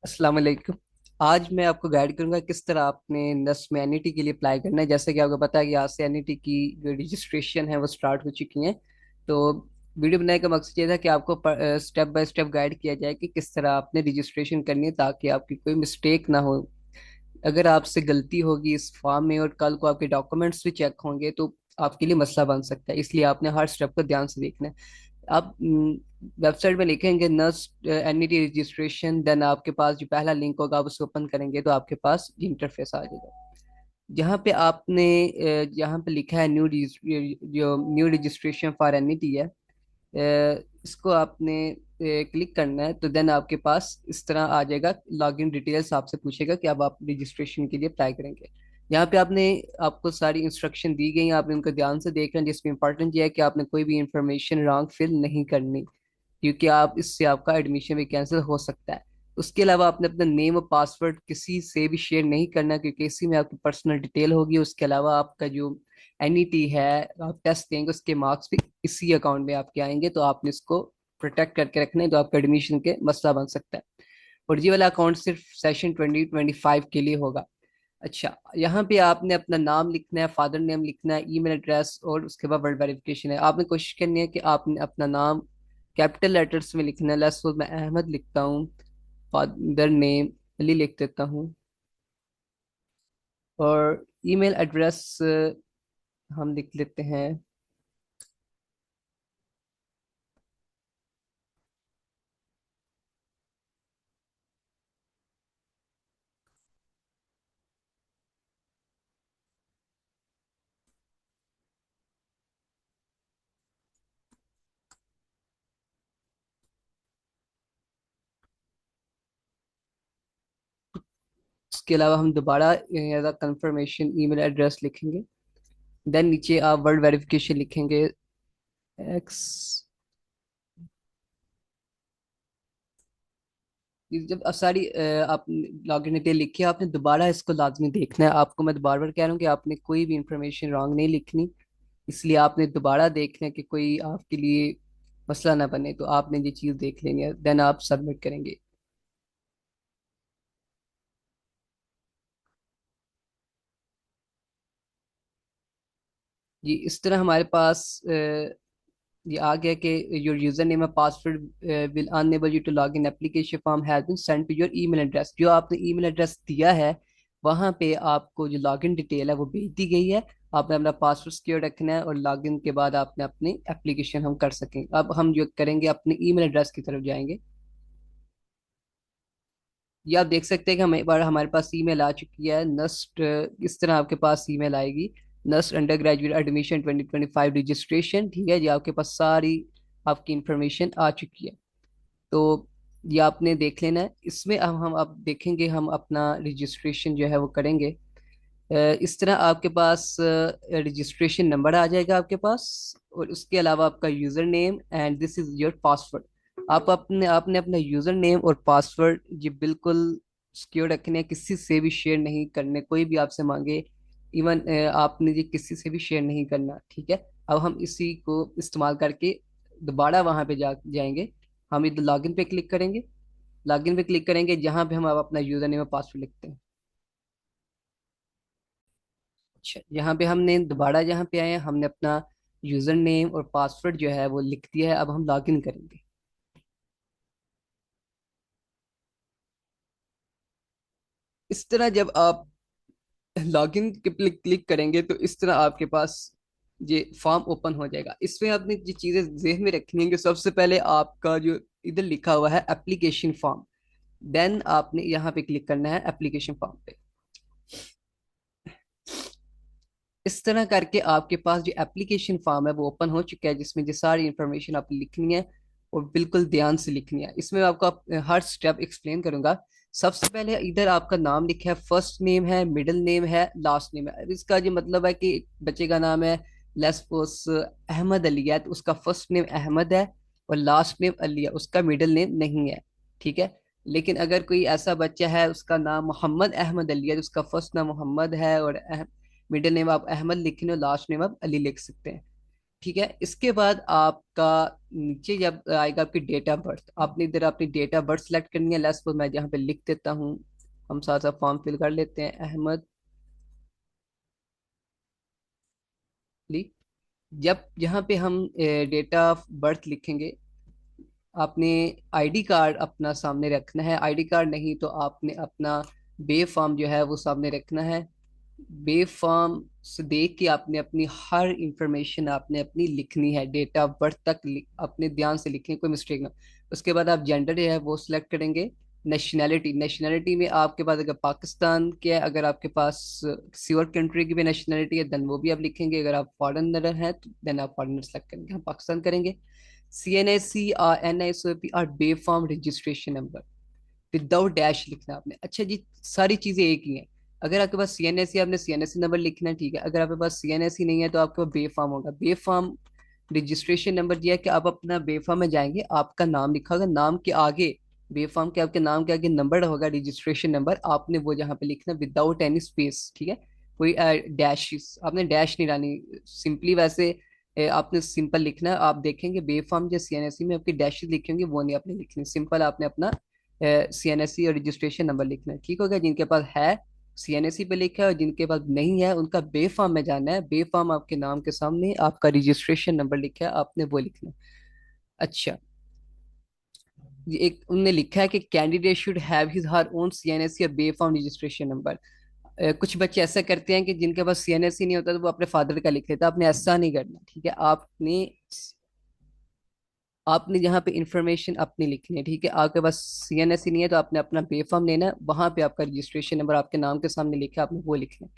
अस्सलाम वालेकुम। आज मैं आपको गाइड करूंगा किस तरह आपने नस्ल में एनईटी के लिए अप्लाई करना है। जैसे कि आपको पता है कि आज से एनईटी की जो रजिस्ट्रेशन है वो स्टार्ट हो चुकी है। तो वीडियो बनाने का मकसद ये था कि आपको स्टेप बाय स्टेप गाइड किया जाए कि किस तरह आपने रजिस्ट्रेशन करनी है ताकि आपकी कोई मिस्टेक ना हो। अगर आपसे गलती होगी इस फॉर्म में और कल को आपके डॉक्यूमेंट्स भी चेक होंगे तो आपके लिए मसला बन सकता है, इसलिए आपने हर स्टेप को ध्यान से देखना है। आप वेबसाइट में लिखेंगे नर्स एनईटी रजिस्ट्रेशन, देन आपके पास जो पहला लिंक होगा आप उसे ओपन करेंगे तो आपके पास इंटरफेस आ जाएगा। जहाँ पे आपने जहाँ पे लिखा है जो न्यू रजिस्ट्रेशन फॉर एनईटी है, इसको आपने क्लिक करना है तो देन आपके पास इस तरह आ जाएगा। लॉगिन डिटेल्स आपसे पूछेगा कि अब आप रजिस्ट्रेशन के लिए अप्लाई करेंगे। यहाँ पे आपको सारी इंस्ट्रक्शन दी गई हैं, आपने उनको ध्यान से देखना है, जिसमें इंपॉर्टेंट ये है कि आपने कोई भी इंफॉर्मेशन रॉन्ग फिल नहीं करनी, क्योंकि आप इससे आपका एडमिशन भी कैंसिल हो सकता है। उसके अलावा आपने अपना नेम और पासवर्ड किसी से भी शेयर नहीं करना, क्योंकि इसी में आपकी पर्सनल डिटेल होगी। उसके अलावा आपका जो एनईटी है, आप टेस्ट देंगे उसके मार्क्स भी इसी अकाउंट में आपके आएंगे, तो आपने इसको प्रोटेक्ट करके रखना है, तो आपका एडमिशन के मसला बन सकता है। और ये वाला अकाउंट सिर्फ सेशन 2025 के लिए होगा। अच्छा, यहाँ पे आपने अपना नाम लिखना है, फादर नेम लिखना है, ईमेल एड्रेस, और उसके बाद वर्ड वेरिफिकेशन है। आपने कोशिश करनी है कि आपने अपना नाम कैपिटल लेटर्स में लिखना है। लेट्स सपोज मैं अहमद लिखता हूँ, फादर नेम अली लिख देता हूँ, और ईमेल एड्रेस हम लिख लेते हैं। उसके अलावा हम दोबारा एज कंफर्मेशन ईमेल एड्रेस लिखेंगे। देन नीचे आप वर्ड वेरिफिकेशन लिखेंगे, एक्स। जब सारी आप लॉगिन डिटेल लिखी है, आपने दोबारा इसको लाजमी देखना है। आपको मैं बार बार कह रहा हूँ कि आपने कोई भी इंफॉर्मेशन रॉन्ग नहीं लिखनी, इसलिए आपने दोबारा देखना है कि कोई आपके लिए मसला ना बने। तो आपने ये चीज़ देख लेनी है, देन आप सबमिट करेंगे। जी, इस तरह हमारे पास ये आ गया कि your user name password will unable you to log in, application form has been send to your email address. जो आपने ईमेल एड्रेस दिया है वहां पे आपको जो लॉगिन डिटेल है वो भेज दी गई है। आपने अपना पासवर्ड सिक्योर रखना है और लॉगिन के बाद आपने अपनी एप्लीकेशन हम कर सकें। अब हम जो करेंगे अपने ईमेल एड्रेस की तरफ जाएंगे। ये आप देख सकते हैं कि हमें एक बार हमारे पास ईमेल आ चुकी है नस्ट। इस तरह आपके पास ईमेल आएगी, NUST undergraduate admission 2025 registration. ठीक है जी, आपके पास सारी आपकी इंफॉर्मेशन आ चुकी है। तो ये आपने देख लेना है। इसमें हम अब देखेंगे, हम अपना रजिस्ट्रेशन जो है वो करेंगे। इस तरह आपके पास रजिस्ट्रेशन नंबर आ जाएगा आपके पास, और उसके अलावा आपका user name and this is your password. आप अपने आपने अपना यूज़र नेम और पासवर्ड ये बिल्कुल सिक्योर रखने हैं, किसी से भी शेयर नहीं करने। कोई भी आपसे मांगे, इवन आपने ये किसी से भी शेयर नहीं करना। ठीक है, अब हम इसी को इस्तेमाल करके दोबारा वहां पे जाएंगे। हम इधर लॉगिन पे क्लिक करेंगे। लॉगिन पे क्लिक करेंगे जहां पे हम अब अपना यूज़र नेम और पासवर्ड लिखते हैं। अच्छा, यहाँ पे हमने दोबारा जहाँ पे आए हैं, हमने अपना यूजर नेम और पासवर्ड जो है वो लिख दिया है। अब हम लॉगिन करेंगे। इस तरह जब आप लॉगिन के क्लिक करेंगे तो इस तरह आपके पास ये फॉर्म ओपन हो जाएगा। इसमें आपने ये चीजें ज़हन में रखनी है कि सबसे पहले आपका जो इधर लिखा हुआ है एप्लीकेशन फॉर्म, देन आपने यहाँ पे क्लिक करना है एप्लीकेशन फॉर्म पे। इस तरह करके आपके पास जो एप्लीकेशन फॉर्म है वो ओपन हो चुका है, जिसमें जो सारी इंफॉर्मेशन आपको लिखनी है और बिल्कुल ध्यान से लिखनी है। इसमें आपको हर स्टेप एक्सप्लेन करूंगा। सबसे पहले इधर आपका नाम लिखा है, फर्स्ट नेम है, मिडिल नेम है, लास्ट नेम है। अब इसका जो मतलब है कि बच्चे का नाम है लेट्स सपोज अहमद अली है, तो उसका फर्स्ट नेम अहमद है और लास्ट नेम अली है, उसका मिडिल नेम नहीं है। ठीक है, लेकिन अगर कोई ऐसा बच्चा है उसका नाम मोहम्मद अहमद अली है, तो उसका फर्स्ट नाम मोहम्मद है और मिडिल नेम आप अहमद लिख रहे हो, लास्ट नेम आप अली लिख सकते हैं। ठीक है। इसके बाद आपका नीचे जब आएगा आपकी डेट ऑफ बर्थ, आपने इधर अपनी डेट ऑफ बर्थ सेलेक्ट करनी है। लेट्स सपोज मैं यहाँ पे लिख देता हूँ, हम साथ साथ फॉर्म फिल कर लेते हैं, अहमद अली। जब यहाँ पे हम डेट ऑफ बर्थ लिखेंगे, आपने आईडी कार्ड अपना सामने रखना है। आईडी कार्ड नहीं तो आपने अपना बे फॉर्म जो है वो सामने रखना है। बे फॉर्म से देख के आपने अपनी हर इंफॉर्मेशन आपने अपनी लिखनी है, डेट ऑफ बर्थ तक अपने ध्यान से लिखनी, कोई मिस्टेक ना। उसके बाद आप जेंडर जो है वो सिलेक्ट करेंगे। नेशनैलिटी, नेशनैलिटी में आपके पास अगर पाकिस्तान के है, अगर आपके पास किसी और कंट्री की भी नेशनैलिटी है देन वो भी आप लिखेंगे। अगर आप फॉरेनर हैं तो देन आप फॉरेनर सेलेक्ट करेंगे, हम पाकिस्तान करेंगे। CNAC और NISOP और बे form registration number, without dash लिखना आपने। अच्छा जी, सारी चीजें एक ही हैं। अगर आपके पास CNAC, आपने CNAC नंबर लिखना है, ठीक है। अगर आपके पास CNAC नहीं है तो आपके पास बे फॉर्म होगा। बे फॉर्म रजिस्ट्रेशन नंबर दिया है कि आप अपना बे फॉर्म में जाएंगे, आपका नाम लिखा होगा, नाम के आगे बे फॉर्म के आपके नाम के आगे नंबर होगा, रजिस्ट्रेशन नंबर, आपने वो जहाँ पे लिखना विदाउट एनी स्पेस, ठीक है। कोई डैश आपने डैश नहीं डालनी, सिंपली वैसे आपने सिंपल लिखना है। आप देखेंगे बे फॉर्म या CNAC में आपकी डैशेस लिखी होंगी, वो नहीं आपने लिखनी, सिंपल आपने अपना CNAC और रजिस्ट्रेशन नंबर लिखना है, ठीक हो गया। जिनके पास है CNAC पे लिखा है और जिनके पास नहीं है उनका बे फॉर्म में जाना है। बे फॉर्म आपके नाम के सामने आपका रजिस्ट्रेशन नंबर लिखा है, आपने वो लिखना है। अच्छा, ये एक उनने लिखा है कि candidate should have his her own CNAC और बे फॉर्म रजिस्ट्रेशन नंबर। कुछ बच्चे ऐसा करते हैं कि जिनके पास CNAC नहीं होता तो वो अपने फादर का लिख लेता है, आपने ऐसा नहीं करना, ठीक है। आपने यहाँ पे इंफॉर्मेशन अपनी लिखनी है, ठीक है। आपके पास CNAC नहीं है तो आपने अपना बे फॉर्म लेना है, वहां पे आपका रजिस्ट्रेशन नंबर आपके नाम के सामने लिखा है, आपने वो लिखना है।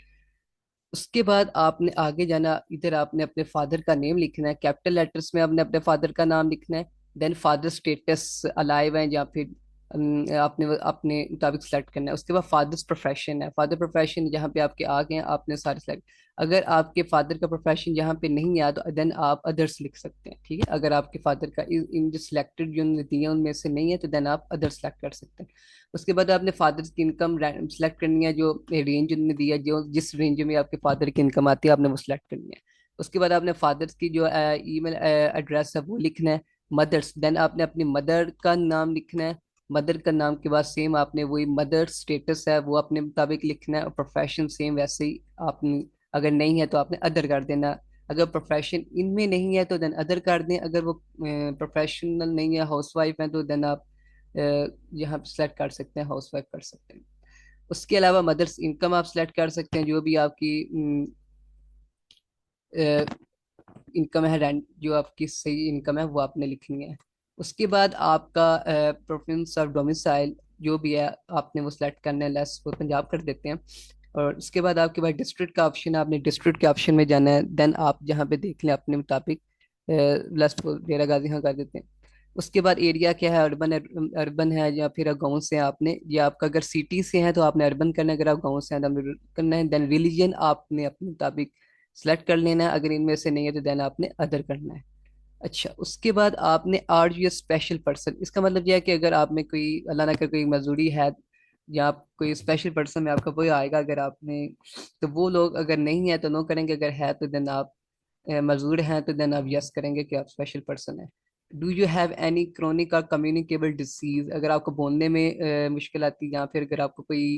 उसके बाद आपने आगे जाना, इधर आपने अपने फादर का नेम लिखना है, कैपिटल लेटर्स में आपने अपने फादर का नाम लिखना है। देन फादर स्टेटस अलाइव है या फिर आपने अपने मुताबिक सेलेक्ट करना है। उसके बाद फादर्स प्रोफेशन है, फादर प्रोफेशन जहाँ पे आपके आ गए हैं आपने सारे सेलेक्ट। अगर आपके फादर का प्रोफेशन यहाँ पे नहीं आया तो देन आप अदर्स लिख सकते हैं, ठीक है। अगर आपके फादर का इन जो सिलेक्टेड जो दिए हैं उनमें से नहीं है तो देन आप अदर सेलेक्ट कर सकते हैं। उसके बाद आपने फादर की इनकम सेलेक्ट करनी है, जो रेंज उन्होंने दिया है, जो जिस रेंज में आपके फादर की इनकम आती है आपने वो सिलेक्ट करनी है। उसके बाद आपने फादर की जो ईमेल एड्रेस है वो लिखना है। मदर्स, देन आपने अपनी मदर का नाम लिखना है। मदर का नाम के बाद सेम आपने वही मदर स्टेटस है वो अपने मुताबिक लिखना है, और प्रोफेशन सेम वैसे ही आपने, अगर नहीं है तो आपने अदर कर देना। अगर प्रोफेशन इनमें नहीं है तो देन अदर कर दें। अगर वो प्रोफेशनल नहीं है, हाउसवाइफ है, तो देन आप अ, यहाँ पे सेलेक्ट कर सकते हैं हाउसवाइफ कर सकते हैं। उसके अलावा मदर्स इनकम आप सेलेक्ट कर सकते हैं, जो भी आपकी इनकम है, रेंट जो आपकी सही इनकम है वो आपने लिखनी है। उसके बाद आपका प्रेफरेंस ऑफ डोमिसाइल जो भी है आपने वो सिलेक्ट करना है, लेस वो पंजाब कर देते हैं। और उसके बाद आपके पास डिस्ट्रिक्ट का ऑप्शन है, आपने डिस्ट्रिक्ट के ऑप्शन में जाना है। देन आप जहाँ पे देख लें अपने मुताबिक, लेस डेरा गाजी हाँ कर देते हैं। उसके बाद एरिया क्या है, अर्बन अर्बन है या फिर गाँव से हैं आपने, या आपका अगर सिटी से है तो आपने अर्बन करना है, अगर आप गाँव से हैं तो आपने rural करना है। देन रिलीजन आपने अपने मुताबिक सेलेक्ट कर लेना है, अगर इनमें से नहीं है तो देन आपने अदर करना है। अच्छा, उसके बाद आपने आर यू स्पेशल पर्सन, इसका मतलब यह है कि अगर आप में कोई अल्लाह ना करे कोई मजदूरी है या आप कोई स्पेशल पर्सन में आपका कोई आएगा, अगर आपने, तो वो लोग अगर नहीं है तो नो करेंगे, अगर है तो देन आप मजदूर हैं तो देन आप यस करेंगे कि आप स्पेशल पर्सन है। Do you have any chronic और कम्युनिकेबल डिसीज, अगर आपको बोलने में मुश्किल आती है या फिर अगर आपको कोई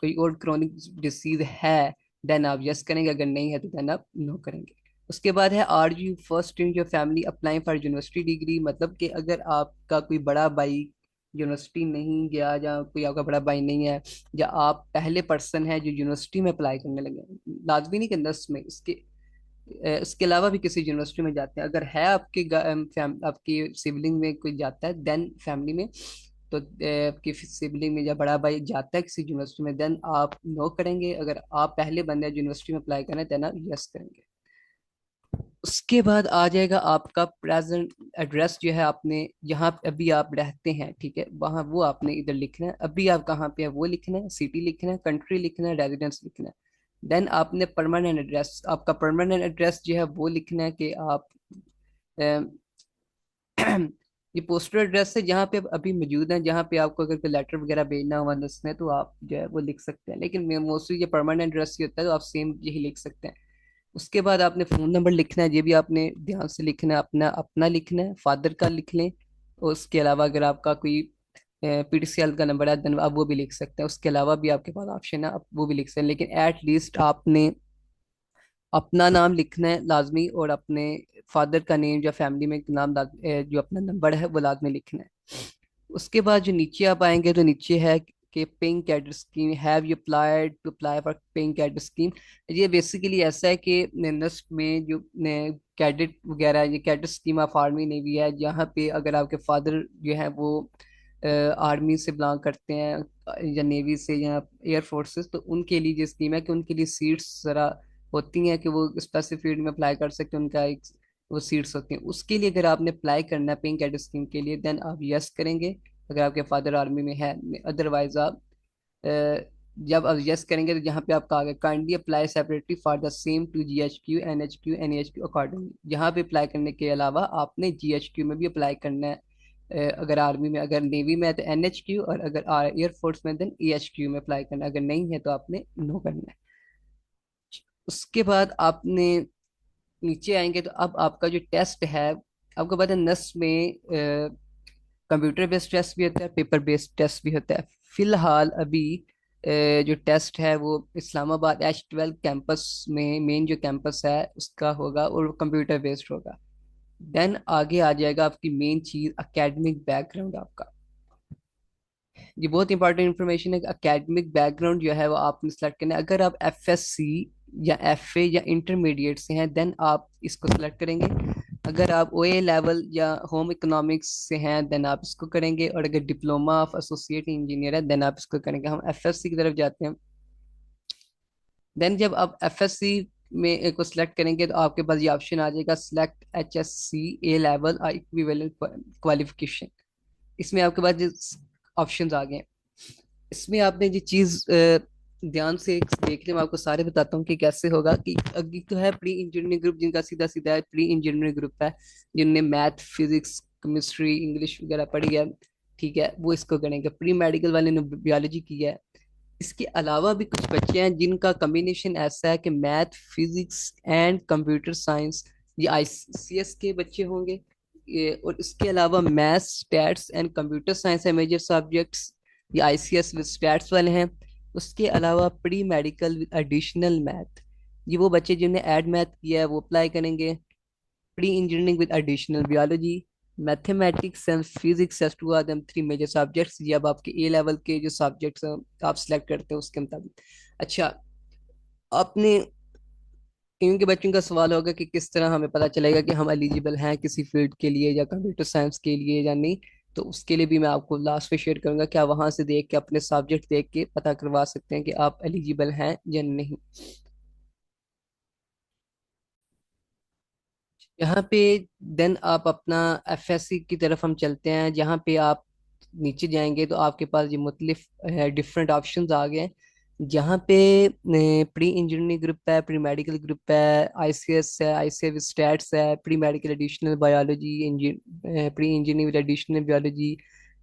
कोई और क्रोनिक डिसीज है देन आप यस करेंगे, अगर नहीं है तो देन आप नो करेंगे। उसके बाद है are you first in your family applying for university degree, मतलब कि अगर आपका कोई बड़ा भाई यूनिवर्सिटी नहीं गया या कोई आपका बड़ा भाई नहीं है, या आप पहले पर्सन हैं जो यूनिवर्सिटी में अप्लाई करने लगे, लाजमी नहीं कि 10 में, इसके अलावा भी किसी यूनिवर्सिटी में जाते हैं, अगर है आपके आपकी सिबलिंग में कोई जाता है देन फैमिली में, तो आपकी सिबलिंग में या बड़ा भाई जाता है किसी यूनिवर्सिटी में देन आप नो करेंगे। अगर आप पहले बंदे यूनिवर्सिटी में अप्लाई करना है देन आप यस करेंगे। उसके बाद आ जाएगा आपका प्रेजेंट एड्रेस, जो है आपने जहाँ अभी आप रहते हैं, ठीक है, वहाँ वो आपने इधर लिखना है। अभी आप कहाँ पे है वो लिखना है, सिटी लिखना है, कंट्री लिखना है, रेजिडेंस लिखना है। देन आपने परमानेंट एड्रेस, आपका परमानेंट एड्रेस जो है वो लिखना है कि आप ये पोस्टल एड्रेस है जहाँ पे आप अभी मौजूद हैं, जहाँ पे आपको अगर कोई लेटर वगैरह भेजना हुआ दसने तो आप जो है वो लिख सकते हैं, लेकिन मोस्टली ये परमानेंट एड्रेस ही होता है तो आप सेम यही लिख सकते हैं। उसके बाद आपने फोन नंबर लिखना है, ये भी आपने ध्यान से लिखना है, अपना अपना लिखना है, फादर का लिख लें। और उसके अलावा अगर आपका कोई पीटीसीएल का नंबर है देन आप वो भी लिख सकते हैं। उसके अलावा भी आपके पास ऑप्शन है, आप वो भी लिख सकते हैं, लेकिन एट लीस्ट आपने अपना नाम लिखना है लाजमी, और अपने फादर का नेम या फैमिली में नाम जो अपना नंबर है वो लाजमी लिखना है। उसके बाद जो नीचे आप आएंगे तो नीचे है कि paying cadet scheme, have you applied to apply for paying cadet scheme. ये बेसिकली ऐसा है कि नस्ट में जो कैडेट वगैरह, ये cadet scheme of army navy है, जहाँ पे अगर आपके फादर जो है वो आर्मी से बिलोंग करते हैं या नेवी से या एयर फोर्सेस, तो उनके लिए ये स्कीम है कि उनके लिए सीट्स ज़रा होती हैं कि वो स्पेसिफिक फील्ड में अप्लाई कर सकते हैं, उनका एक वो सीट्स होती हैं। उसके लिए अगर आपने अप्लाई करना है पेइंग कैडेट स्कीम के लिए देन आप यस करेंगे अगर आपके फादर आर्मी में है। अदरवाइज आप अ, जब आप यस करेंगे तो यहाँ पे आपका आगे kindly apply separately for the same to GHQ NHQ NEHQ accordingly. यहाँ पे अप्लाई करने के अलावा आपने GHQ में भी अप्लाई करना है। अगर आर्मी में, अगर नेवी में है तो NHQ, और अगर एयरफोर्स में देन EHQ में अप्लाई करना है। अगर नहीं है तो आपने नो करना है। उसके बाद आपने नीचे आएंगे तो अब आपका जो टेस्ट है, आपको पता है नस में कंप्यूटर बेस्ड टेस्ट भी होता है, पेपर बेस्ड टेस्ट भी होता है। फिलहाल अभी जो टेस्ट है वो इस्लामाबाद H12 कैंपस में, मेन जो कैंपस है उसका होगा, और कंप्यूटर बेस्ड होगा। देन आगे आ जाएगा आपकी मेन चीज, एकेडमिक बैकग्राउंड आपका। ये बहुत इंपॉर्टेंट इन्फॉर्मेशन है। एकेडमिक बैकग्राउंड जो है वो आपने सेलेक्ट करना है। अगर आप FSC या FA या इंटरमीडिएट से हैं देन आप इसको सेलेक्ट करेंगे। अगर आप OA लेवल या होम इकोनॉमिक्स से हैं देन आप इसको करेंगे, और अगर डिप्लोमा ऑफ एसोसिएट इंजीनियर है देन आप इसको करेंगे। हम FSC की तरफ जाते हैं। देन जब आप FSC में एक को सिलेक्ट करेंगे तो आपके पास ये ऑप्शन आ जाएगा, select HSC A level equivalent qualification. इसमें आपके पास ऑप्शंस आ गए हैं। इसमें आपने ये चीज ध्यान से देख ले, मैं आपको सारे बताता हूँ कि कैसे होगा। कि अभी तो है प्री इंजीनियरिंग ग्रुप, जिनका सीधा सीधा है प्री इंजीनियरिंग ग्रुप है, जिनने मैथ फिजिक्स केमिस्ट्री इंग्लिश वगैरह पढ़ी है, ठीक है, वो इसको करेंगे। प्री मेडिकल वाले ने बायोलॉजी की है। इसके अलावा भी कुछ बच्चे हैं जिनका कॉम्बिनेशन ऐसा है कि math physics and computer science, ये ICS के बच्चे होंगे। और इसके अलावा maths stats and computer science है मेजर सब्जेक्ट्स, ये ICS विद स्टैट्स वाले हैं। उसके अलावा pre medical with additional math, ये वो बच्चे जिन्होंने एड मैथ किया है वो अप्लाई करेंगे। Pre engineering with additional biology, mathematics and physics as two are them three major subjects. ये अब आपके A लेवल के जो सब्जेक्ट्स हैं आप सिलेक्ट करते हैं उसके मुताबिक। अच्छा, आपने क्योंकि बच्चों का सवाल होगा कि किस तरह हमें पता चलेगा कि हम एलिजिबल हैं किसी फील्ड के लिए या कंप्यूटर साइंस के लिए या नहीं। तो उसके लिए भी मैं आपको लास्ट में शेयर करूंगा कि आप वहां से देख के अपने सब्जेक्ट देख के पता करवा सकते हैं कि आप एलिजिबल हैं या नहीं। यहाँ पे देन आप अपना FSC की तरफ हम चलते हैं, जहाँ पे आप नीचे जाएंगे तो आपके पास ये मुख्तलिफ डिफरेंट ऑप्शंस आ गए हैं। जहाँ पे प्री इंजीनियरिंग ग्रुप है, प्री मेडिकल ग्रुप है, ICS है, ICS स्टैट्स है, pre medical additional biology, pre engineering with additional biology,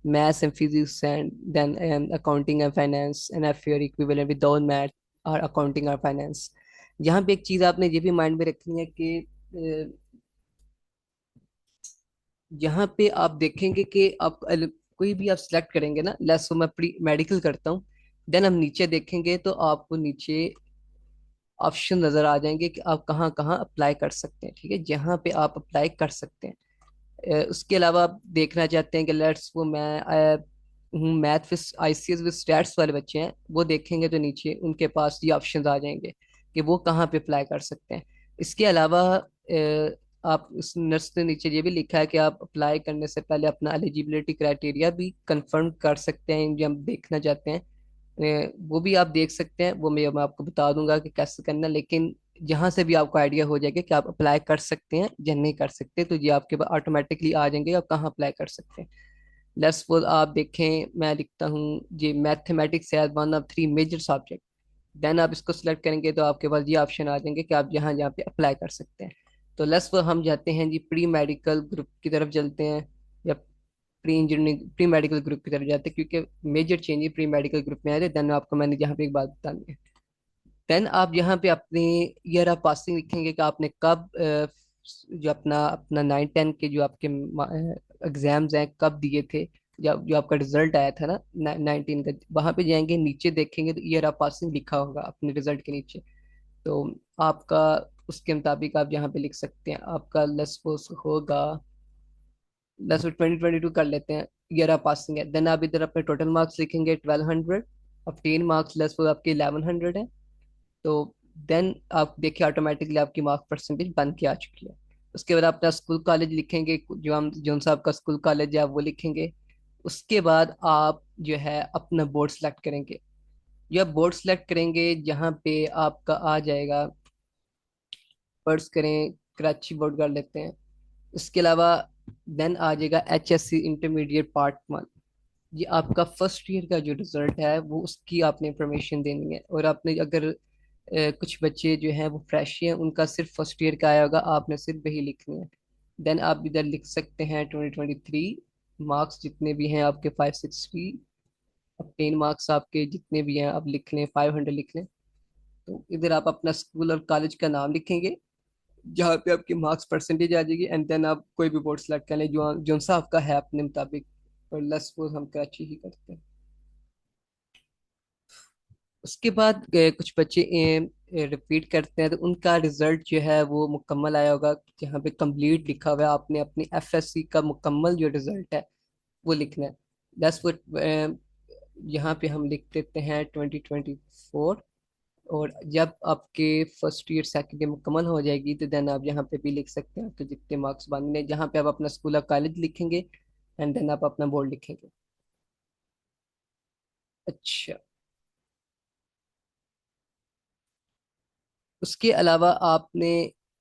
maths and physics, and then accounting and finance, and FA और इक्विवेलेंट विद मैथ और accounting और finance. यहाँ पे एक चीज़ आपने ये भी माइंड में रखनी है कि यहाँ पे आप देखेंगे कि आप कोई भी आप सिलेक्ट करेंगे ना, लेट्स सो मैं प्री मेडिकल करता हूँ, देन हम नीचे देखेंगे तो आपको नीचे ऑप्शन नजर आ जाएंगे कि आप कहाँ कहाँ अप्लाई कर सकते हैं, ठीक है, जहाँ पे आप अप्लाई कर सकते हैं। उसके अलावा आप देखना चाहते हैं कि लेट्स वो मैं हूँ math with ICS with stats वाले बच्चे हैं, वो देखेंगे तो नीचे उनके पास ये ऑप्शन आ जाएंगे कि वो कहाँ पे अप्लाई कर सकते हैं। इसके अलावा आप इस नर्स ने नीचे ये भी लिखा है कि आप अप्लाई करने से पहले अपना एलिजिबिलिटी क्राइटेरिया भी कंफर्म कर सकते हैं, जो हम देखना चाहते हैं। वो भी आप देख सकते हैं, वो मैं आपको बता दूंगा कि कैसे करना है, लेकिन जहां से भी आपको आइडिया हो जाएगा कि आप अप्लाई कर सकते हैं या नहीं कर सकते, तो ये आपके पास ऑटोमेटिकली आ जाएंगे आप कहाँ अप्लाई कर सकते हैं। लेट्स सपोज आप देखें मैं लिखता हूँ ये मैथमेटिक्स है one of three major subject, then आप इसको सिलेक्ट करेंगे तो आपके पास ये ऑप्शन आ जाएंगे कि आप जहाँ जहाँ पे अप्लाई कर सकते हैं। तो लेट्स सपोज हम जाते हैं जी प्री मेडिकल ग्रुप की तरफ चलते हैं, या pre engineering pre medical group की तरफ जाते हैं, क्योंकि major change pre medical group में आए थे। देन आपको मैंने जहाँ पे एक बात बतानी है। देन आप यहाँ पे अपने ईयर ऑफ पासिंग लिखेंगे कि आपने कब जो अपना अपना 9-10 के जो आपके एग्जाम्स हैं कब दिए थे। जब जो आपका रिजल्ट आया था ना 19 का, वहां पे जाएंगे, नीचे देखेंगे तो ईयर ऑफ पासिंग लिखा होगा अपने रिजल्ट के नीचे। तो आपका उसके मुताबिक आप यहाँ पे लिख सकते हैं। आपका लेट्स सपोज होगा, लेट्स 2022 कर लेते हैं, ईयर ऑफ पासिंग है। देन आप इधर अपने टोटल मार्क्स लिखेंगे 1200। अब 10 मार्क्स लेट्स सपोज आपके 1100 है। तो देन आप देखिए ऑटोमेटिकली आपकी मार्क परसेंटेज बन के आ चुकी है। उसके बाद अपना स्कूल कॉलेज लिखेंगे, जो हम जो सा आपका स्कूल कॉलेज है आप वो लिखेंगे। उसके बाद आप जो है अपना बोर्ड सेलेक्ट करेंगे। या बोर्ड सेलेक्ट करेंगे जहाँ पे आपका आ जाएगा, फर्ज करें कराची बोर्ड कर लेते हैं। इसके अलावा देन आ जाएगा HSC इंटरमीडिएट पार्ट 1। ये आपका फर्स्ट ईयर का जो रिजल्ट है वो उसकी आपने इंफॉर्मेशन देनी है। और आपने अगर कुछ बच्चे जो हैं वो फ्रेश हैं, उनका सिर्फ फर्स्ट ईयर का आया होगा, आपने सिर्फ वही लिखनी है। देन आप इधर लिख सकते हैं 2023 मार्क्स जितने भी हैं आपके 560। अब 10 मार्क्स आपके जितने भी हैं आप लिख लें, 500 लिख लें। तो इधर आप अपना स्कूल और कॉलेज का नाम लिखेंगे जहाँ पे आपकी मार्क्स परसेंटेज आ जाएगी। एंड देन आप कोई भी बोर्ड सेलेक्ट कर लें जो जो सा आपका है अपने मुताबिक। और लेट्स सपोज हम कराची ही करते हैं। उसके बाद कुछ बच्चे रिपीट करते हैं तो उनका रिजल्ट जो है वो मुकम्मल आया होगा। जहाँ पे कंप्लीट लिखा हुआ है, आपने अपनी FSC का मुकम्मल जो रिजल्ट है वो लिखना है। दैट्स व्हाट यहाँ पे हम लिख देते हैं 2024। और जब आपके फर्स्ट ईयर सेकेंड ईयर मुकम्मल हो जाएगी तो देन आप यहाँ पे भी लिख सकते हैं आपके जितने मार्क्स बनने, जहाँ पे आप अपना स्कूल और कॉलेज लिखेंगे। एंड देन आप अपना बोर्ड लिखेंगे। अच्छा, उसके अलावा आपने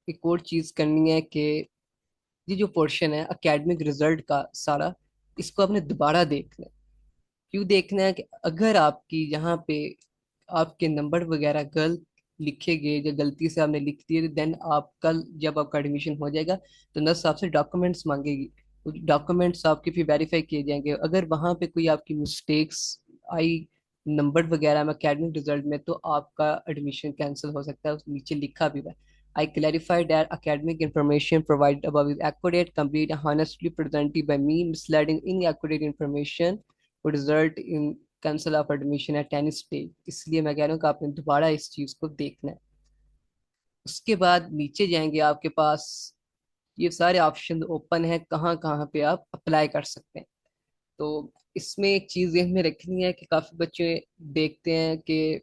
एक और चीज़ करनी है कि ये जो पोर्शन है एकेडमिक रिजल्ट का सारा, इसको आपने दोबारा देखना है। क्यों देखना है कि अगर आपकी यहाँ पे आपके नंबर वगैरह गलत लिखे गए या गलती से आपने लिख दिए, तो देन आप कल जब आपका एडमिशन हो जाएगा तो नर्स आपसे डॉक्यूमेंट्स मांगेगी। डॉक्यूमेंट्स आपके फिर वेरीफाई किए जाएंगे। अगर वहाँ पे कोई आपकी मिस्टेक्स आई नंबर वगैरह में एकेडमिक रिजल्ट में, तो आपका एडमिशन कैंसिल हो सकता है। उस नीचे लिखा भी हुआ है, I clarify that academic information provided above is accurate, complete, and honestly presented by me. Misleading, inaccurate information would result in cancel of admission at any stage। इसलिए मैं कह रहा हूँ कि आपने दोबारा इस चीज को देखना है। उसके बाद नीचे जाएंगे, आपके पास ये सारे ऑप्शन ओपन है कहाँ कहाँ पे आप अप्लाई कर सकते हैं। तो इसमें एक चीज ध्यान में रखनी है कि काफी बच्चे देखते हैं कि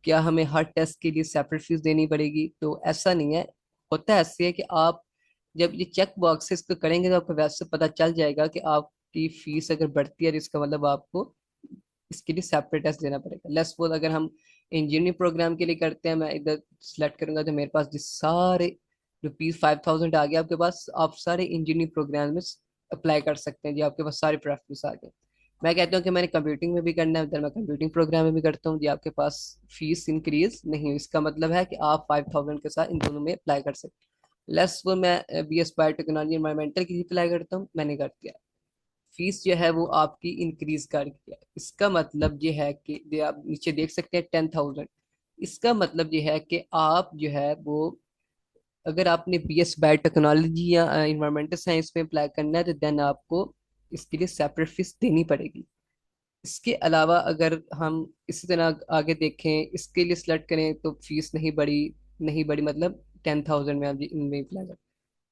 क्या हमें हर टेस्ट के लिए सेपरेट फीस देनी पड़ेगी, तो ऐसा नहीं है। होता ऐसे है कि आप जब ये चेक बॉक्सेस पे करेंगे तो आपको वैसे पता चल जाएगा कि आपकी फीस अगर बढ़ती है तो इसका मतलब आपको इसके लिए सेपरेट टेस्ट देना पड़ेगा। लेट्स सपोज अगर हम इंजीनियरिंग प्रोग्राम के लिए करते हैं, मैं इधर सेलेक्ट करूंगा तो मेरे पास जिस सारे ₹5000 आ गया आपके पास, आप सारे इंजीनियरिंग प्रोग्राम में अप्लाई कर सकते हैं जी। आपके पास सारे प्रेफरेंस आ गए। मैं कहता हूँ कि मैंने कंप्यूटिंग में भी करना है, उधर मैं कंप्यूटिंग प्रोग्राम में भी करता हूँ जी। आपके पास फीस इंक्रीज नहीं हुई, इसका मतलब है कि आप 5000 के साथ इन दोनों में अप्लाई कर सकते हैं। लेट्स वो मैं BS बायोटेक्नोलॉजी एनवायरमेंटल की अप्लाई करता हूँ, मैंने कर दिया। फीस जो है वो आपकी इंक्रीज कर दिया। इसका मतलब ये है कि ये आप नीचे देख सकते हैं 10,000। इसका मतलब ये है कि आप जो है वो, अगर आपने BS बायोटेक्नोलॉजी या इन्वायरमेंटल साइंस में अप्लाई करना है तो देन आपको इसके लिए सेपरेट फीस देनी पड़ेगी। इसके अलावा अगर हम इसी तरह आगे देखें, इसके लिए सिलेक्ट करें तो फीस नहीं बड़ी मतलब 10,000 में आप इनमें अप्लाई करें।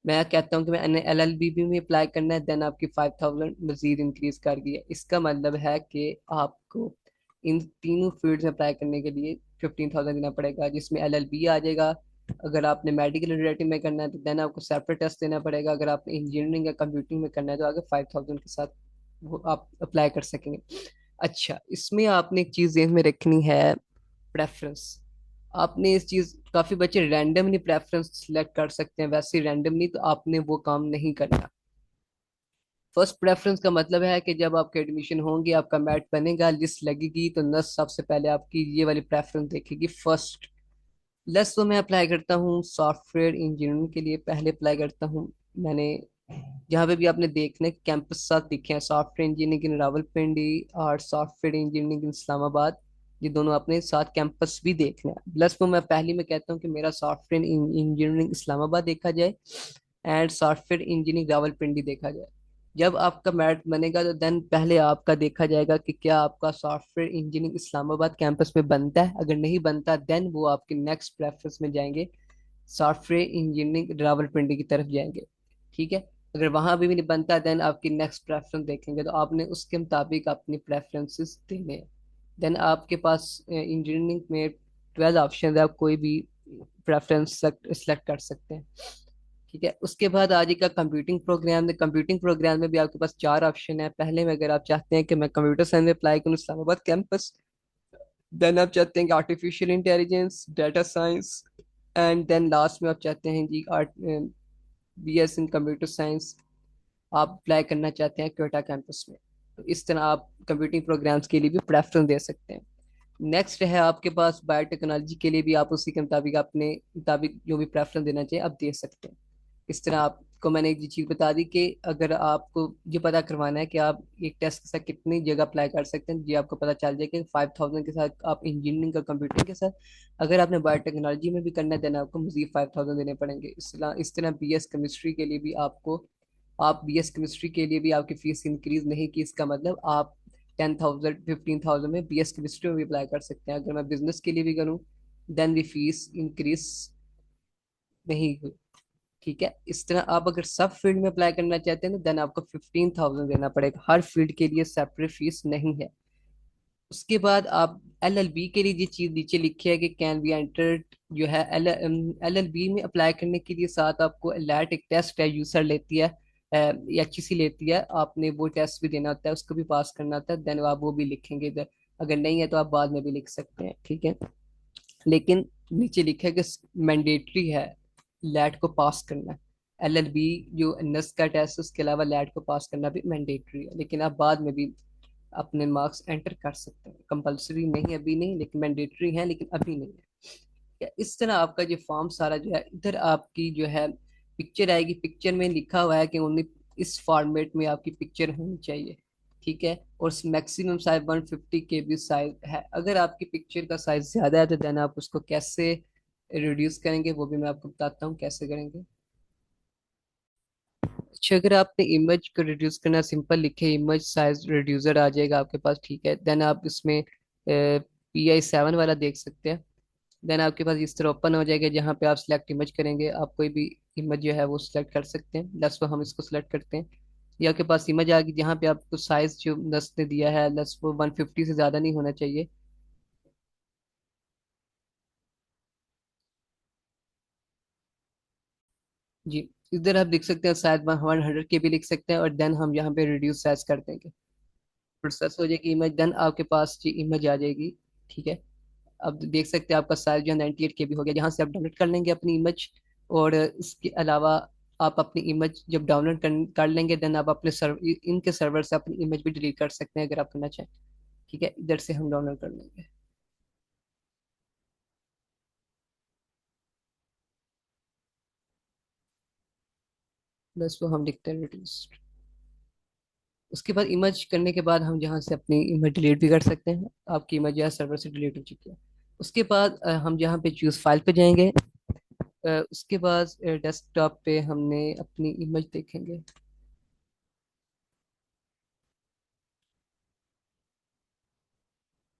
मैं कहता हूँ कि मैंने LLB में अप्लाई करना है, देन आपकी 5000 मजीद इंक्रीज कर दिया। इसका मतलब है कि आपको इन तीनों फील्ड्स में अप्लाई करने के लिए 15,000 देना पड़ेगा, जिसमें LLB आ जाएगा। अगर आपने मेडिकल रिलेटिव में करना है तो देन आपको सेपरेट टेस्ट देना पड़ेगा। अगर आपने इंजीनियरिंग या कंप्यूटिंग में करना है तो आगे 5000 के साथ वो आप अप्लाई कर सकेंगे। अच्छा, इसमें आपने एक चीज़ ध्यान में रखनी है, प्रेफरेंस। आपने इस चीज, काफी बच्चे रैंडमली प्रेफरेंस सिलेक्ट कर सकते हैं, वैसे रैंडमली तो आपने वो काम नहीं करना। फर्स्ट प्रेफरेंस का मतलब है कि जब आपके एडमिशन होंगे, आपका मैट बनेगा, लिस्ट लगेगी, तो नर्स सबसे पहले आपकी ये वाली प्रेफरेंस देखेगी फर्स्ट। लेट्स तो मैं अप्लाई करता हूँ सॉफ्टवेयर इंजीनियरिंग के लिए, पहले अप्लाई करता हूँ मैंने। जहाँ पे भी आपने देखने कैंपस साथ दिखे हैं, सॉफ्टवेयर इंजीनियरिंग इन रावलपिंडी और सॉफ्टवेयर इंजीनियरिंग इन इस्लामाबाद, ये दोनों अपने साथ कैंपस भी देखना है। प्लस वो मैं पहली में कहता हूँ कि मेरा सॉफ्टवेयर इंजीनियरिंग इस्लामाबाद देखा जाए एंड सॉफ्टवेयर इंजीनियरिंग रावलपिंडी देखा जाए। जब आपका मेरिट बनेगा तो देन पहले आपका देखा जाएगा कि क्या आपका सॉफ्टवेयर इंजीनियरिंग इस्लामाबाद कैंपस में बनता है। अगर नहीं बनता देन वो आपके नेक्स्ट प्रेफरेंस में जाएंगे, सॉफ्टवेयर इंजीनियरिंग रावलपिंडी की तरफ जाएंगे। ठीक है। अगर वहां भी नहीं बनता देन आपकी नेक्स्ट प्रेफरेंस देखेंगे, तो आपने उसके मुताबिक अपनी प्रेफरेंसेस देने हैं। देन आपके पास इंजीनियरिंग में 12 ऑप्शन है, आप कोई भी प्रेफरेंस सेलेक्ट कर सकते हैं। ठीक है। उसके बाद आ जाएगा कंप्यूटिंग प्रोग्राम में। कंप्यूटिंग प्रोग्राम में भी आपके पास 4 ऑप्शन है। पहले में अगर आप चाहते हैं कि मैं कंप्यूटर साइंस में अप्लाई करूँ इस्लामाबाद कैंपस, देन आप चाहते हैं कि artificial intelligence, data science, and then last में आप चाहते हैं जी आर्ट BS इन कंप्यूटर साइंस आप अप्लाई करना चाहते हैं क्वेटा कैंपस में। तो इस तरह आप कंप्यूटिंग प्रोग्राम्स के लिए भी प्रेफरेंस दे सकते हैं। नेक्स्ट है आपके पास बायोटेक्नोलॉजी के लिए भी आप उसी के मुताबिक अपने मुताबिक जो भी प्रेफरेंस देना चाहिए आप दे सकते हैं। इस तरह आपको मैंने एक चीज़ बता दी कि अगर आपको ये पता करवाना है कि आप एक टेस्ट के साथ कितनी जगह अप्लाई कर सकते हैं, ये आपको पता चल जाए कि 5000 के साथ आप इंजीनियरिंग का कंप्यूटिंग के साथ अगर आपने बायोटेक्नोलॉजी में भी करना है देन आपको मजीद 5000 देने पड़ेंगे। इस तरह BS केमिस्ट्री के लिए भी आपको, आप BS केमिस्ट्री के लिए भी आपकी फीस इंक्रीज नहीं की, इसका मतलब आप 10,000 15,000 में BS केमिस्ट्री में भी अप्लाई कर सकते हैं। अगर मैं बिजनेस के लिए भी करूँ देन भी फीस इंक्रीज नहीं हुई। ठीक है। इस तरह आप अगर सब फील्ड में अप्लाई करना चाहते हैं तो देन आपको 15,000 देना पड़ेगा। हर फील्ड के लिए सेपरेट फीस नहीं है। उसके बाद आप LLB के लिए ये चीज नीचे लिखी है कि कैन बी एंटर्ड जो है LLB में अप्लाई करने के लिए साथ आपको लैट एक टेस्ट है, यूसर लेती है, HEC लेती है, आपने वो टेस्ट भी देना होता है, उसको भी पास करना होता है, देन आप वो भी लिखेंगे इधर। अगर नहीं है तो आप बाद में भी लिख सकते हैं। ठीक है। लेकिन नीचे लिखा है कि मैंडेटरी है लैट को पास करना। LLB जो NS का टेस्ट उसके अलावा लैट को पास करना भी मैंडेटरी है, लेकिन आप बाद में भी अपने मार्क्स एंटर कर सकते हैं। कंपलसरी नहीं, अभी नहीं, लेकिन मैंडेटरी है लेकिन अभी नहीं है। या इस तरह आपका जो फॉर्म सारा जो है इधर आपकी जो है पिक्चर आएगी। पिक्चर में लिखा हुआ है कि ओनली इस फॉर्मेट में आपकी पिक्चर होनी चाहिए। ठीक है। और मैक्सिमम साइज 150 KB साइज है। अगर आपकी पिक्चर का साइज ज्यादा है तो देन आप उसको कैसे रिड्यूस करेंगे वो भी मैं आपको बताता हूँ कैसे करेंगे। अच्छा, अगर आपने इमेज को रिड्यूस करना, सिंपल लिखे इमेज साइज रिड्यूसर आ जाएगा आपके पास। ठीक है। देन आप इसमें PI7 वाला देख सकते हैं। देन आपके पास इस तरह ओपन हो जाएगा जहाँ पे आप सिलेक्ट इमेज करेंगे। आप कोई भी इमेज जो है वो सिलेक्ट कर सकते हैं। दस वो हम इसको सिलेक्ट करते हैं। ये आपके पास इमेज आ गई जहाँ पे आपको साइज जो दस ने दिया है दस वो 150 से ज़्यादा नहीं होना चाहिए। जी। इधर आप लिख सकते हैं शायद 100 KB लिख सकते हैं और देन हम यहाँ पे रिड्यूस साइज कर देंगे। प्रोसेस हो जाएगी इमेज, देन आपके पास जी इमेज आ जाएगी। ठीक है। अब देख सकते हैं आपका साइज जो है 98 KB हो गया, जहाँ से आप डाउनलोड कर लेंगे अपनी इमेज। और इसके अलावा आप अपनी इमेज जब डाउनलोड कर लेंगे देन आप अपने इनके सर्वर से अपनी इमेज भी डिलीट कर सकते हैं अगर आप करना चाहें। ठीक है। इधर से हम डाउनलोड कर लेंगे। बस वो हम लिखते हैं रिड्यूस। उसके बाद इमेज करने के बाद हम जहाँ से अपनी इमेज डिलीट भी कर सकते हैं। आपकी इमेज जो है सर्वर से डिलीट हो चुकी है। उसके बाद हम जहाँ पे चूज फाइल पे जाएंगे, उसके बाद डेस्कटॉप पे हमने अपनी इमेज देखेंगे।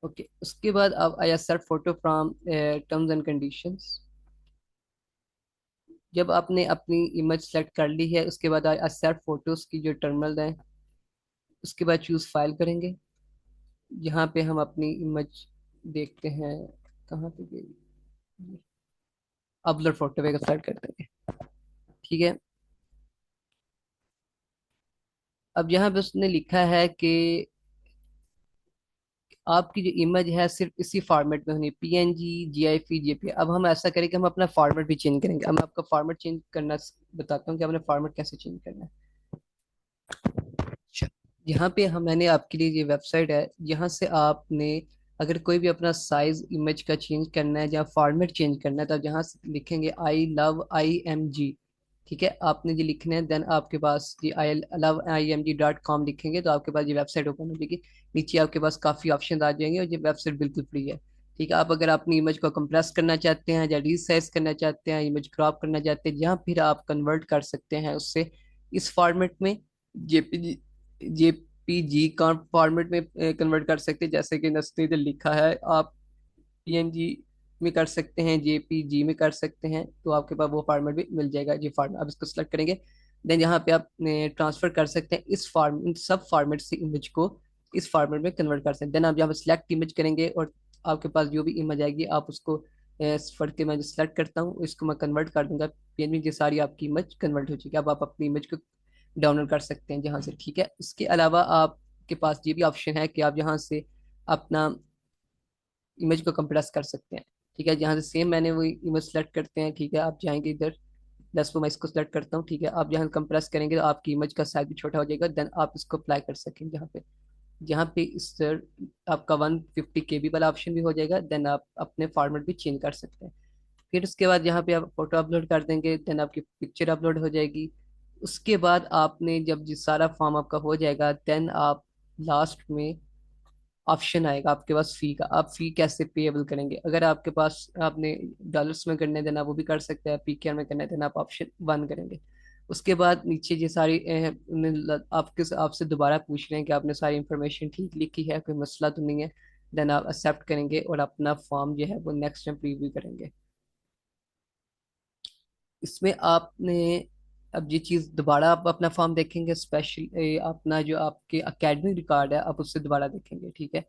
ओके। उसके बाद अब आया sir photo from terms and conditions. जब आपने अपनी इमेज सेलेक्ट कर ली है उसके बाद आया सर फोटोज की जो टर्मिनल है। उसके बाद चूज फाइल करेंगे, यहाँ पे हम अपनी इमेज देखते हैं। कहाँ पे गई? अपलोड फोटो पे सेलेक्ट कर देंगे। ठीक है। अब यहाँ पे उसने लिखा है कि आपकी जो इमेज है सिर्फ इसी फॉर्मेट में होनी, PNG, GIF, JPG। अब हम ऐसा करें कि हम अपना फॉर्मेट भी चेंज करेंगे। अब मैं आपका फॉर्मेट चेंज करना बताता हूँ कि आपने फॉर्मेट कैसे चेंज करना है। अच्छा। यहाँ पे हम मैंने आपके लिए ये वेबसाइट है, यहाँ से आपने अगर कोई भी अपना साइज इमेज का चेंज करना है या फॉर्मेट चेंज करना है तो आप यहाँ से लिखेंगे I love IMG। ठीक है, आपने ये लिखना है। देन आपके पास ये ILOveIMG.com लिखेंगे तो आपके पास ये वेबसाइट ओपन हो जाएगी। नीचे आपके पास काफ़ी ऑप्शन आ जाएंगे और ये वेबसाइट बिल्कुल फ्री है। ठीक है, आप अगर अपनी इमेज को कंप्रेस करना चाहते हैं या रीसाइज करना चाहते हैं, इमेज क्रॉप करना चाहते हैं, या फिर आप कन्वर्ट कर सकते हैं उससे इस फॉर्मेट में, जेपीजी जेपीजी का फॉर्मेट में कन्वर्ट कर सकते हैं। जैसे कि नस्ती ने लिखा है, आप PNG में कर सकते हैं, JPG में कर सकते हैं, तो आपके पास वो फॉर्मेट भी मिल जाएगा। जी फॉर्मेट आप इसको सिलेक्ट करेंगे, देन यहाँ पे आप ट्रांसफर कर सकते हैं इस फॉर्म सब फॉर्मेट से इमेज को इस फॉर्मेट में कन्वर्ट कर सकते हैं। देन आप यहाँ पे सिलेक्ट इमेज करेंगे और आपके पास जो भी इमेज आएगी आप उसको फट के मैं सिलेक्ट करता हूँ, इसको मैं कन्वर्ट कर दूंगा PNG, ये सारी आपकी इमेज कन्वर्ट हो चुकी है। अब आप अपनी इमेज को डाउनलोड कर सकते हैं जहाँ से। ठीक है, इसके अलावा आपके पास ये भी ऑप्शन है कि आप यहाँ से अपना इमेज को कंप्रेस कर सकते हैं। ठीक है, जहाँ से सेम मैंने वो इमेज सेलेक्ट करते हैं। ठीक है, आप जाएंगे इधर, दस को मैं इसको सेलेक्ट करता हूँ। ठीक है, आप जहाँ कंप्रेस करेंगे तो आपकी इमेज का साइज भी छोटा हो जाएगा। देन आप इसको अप्लाई कर सकेंगे जहाँ पे इस आपका 150 KB वाला ऑप्शन भी हो जाएगा। देन आप अपने फॉर्मेट भी चेंज कर सकते हैं। फिर उसके बाद यहाँ पे आप फोटो अपलोड कर देंगे, देन आपकी पिक्चर अपलोड हो जाएगी। उसके बाद आपने जब ये सारा फॉर्म आपका हो जाएगा, देन आप लास्ट में ऑप्शन आएगा आपके पास फी का, आप फी कैसे पेएबल करेंगे। अगर आपके पास आपने डॉलर्स में करने देना वो भी कर सकते हैं, PKR में करने देना आप ऑप्शन 1 करेंगे। उसके बाद नीचे ये सारी आपके आपसे दोबारा पूछ रहे हैं कि आपने सारी इंफॉर्मेशन ठीक लिखी है, कोई मसला तो नहीं है। देन आप एक्सेप्ट करेंगे और अपना फॉर्म जो है वो नेक्स्ट टाइम प्रीव्यू करेंगे। इसमें आपने अब ये चीज़ दोबारा आप अपना फॉर्म देखेंगे, स्पेशल अपना जो आपके अकेडमिक रिकॉर्ड है आप उससे दोबारा देखेंगे। ठीक है,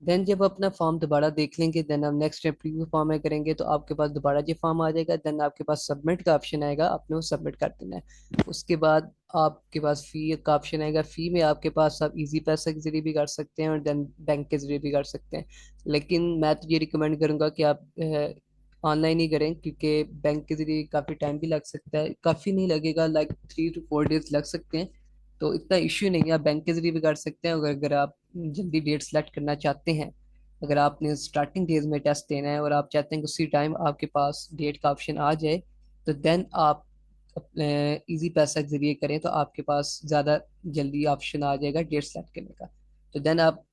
देन जब अपना फॉर्म दोबारा देख लेंगे, देन आप नेक्स्ट स्टेप प्रीव्यू फॉर्म में करेंगे तो आपके पास दोबारा ये फॉर्म आ जाएगा। देन आपके पास सबमिट का ऑप्शन आएगा, आपने वो सबमिट कर देना है। उसके बाद आपके पास फी का ऑप्शन आएगा, फी में आपके पास आप इजी पैसा के जरिए भी कर सकते हैं और देन बैंक के जरिए भी कर सकते हैं। लेकिन मैं तो ये रिकमेंड करूंगा कि आप ऑनलाइन ही करें, क्योंकि बैंक के जरिए काफ़ी टाइम भी लग सकता है, काफ़ी नहीं लगेगा, लाइक 3 to 4 डेज लग सकते हैं। तो इतना इश्यू नहीं है, आप बैंक के जरिए भी कर सकते हैं। अगर आप जल्दी डेट सेलेक्ट करना चाहते हैं, अगर आपने स्टार्टिंग डेज में टेस्ट देना है और आप चाहते हैं कि उसी टाइम आपके पास डेट का ऑप्शन आ जाए, तो देन आप इजी पैसा के जरिए करें तो आपके पास ज़्यादा जल्दी ऑप्शन आ जाएगा डेट सेलेक्ट करने का। तो देन आप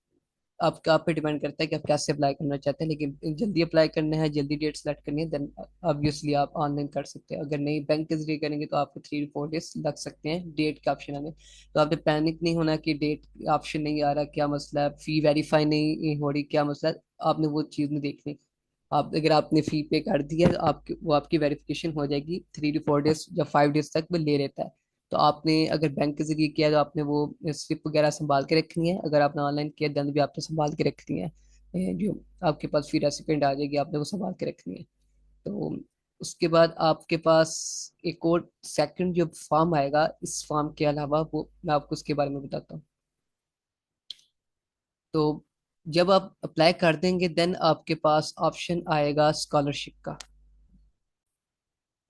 पे डिपेंड करता है कि आप कैसे अप्लाई करना चाहते हैं, लेकिन जल्दी अप्लाई करना है, जल्दी डेट सेलेक्ट करनी है, देन ऑब्वियसली आप ऑनलाइन कर सकते हैं। अगर नहीं बैंक के जरिए करेंगे तो आपको 3 to 4 डेज लग सकते हैं डेट के ऑप्शन आने। तो आपने पैनिक नहीं होना कि डेट ऑप्शन नहीं आ रहा, क्या मसला है, फी वेरीफाई नहीं हो रही, क्या मसला है, आपने वो चीज़ नहीं देखनी। आप अगर आपने फी पे कर दिया तो आपकी वेरिफिकेशन हो जाएगी 3 to 4 डेज या 5 डेज तक वो ले लेता है। तो आपने अगर बैंक के जरिए किया तो आपने वो स्लिप वगैरह संभाल के रखनी है, अगर आपने ऑनलाइन किया दंड भी आपने संभाल के रखनी है। जो आपके पास फी रेसिपेंट आ जाएगी आपने वो संभाल के रखनी है। तो उसके बाद आपके पास एक और सेकंड जो फॉर्म आएगा इस फॉर्म के अलावा, वो मैं आपको उसके बारे में बताता हूँ। तो जब आप अप्लाई कर देंगे देन आपके पास ऑप्शन आएगा स्कॉलरशिप का।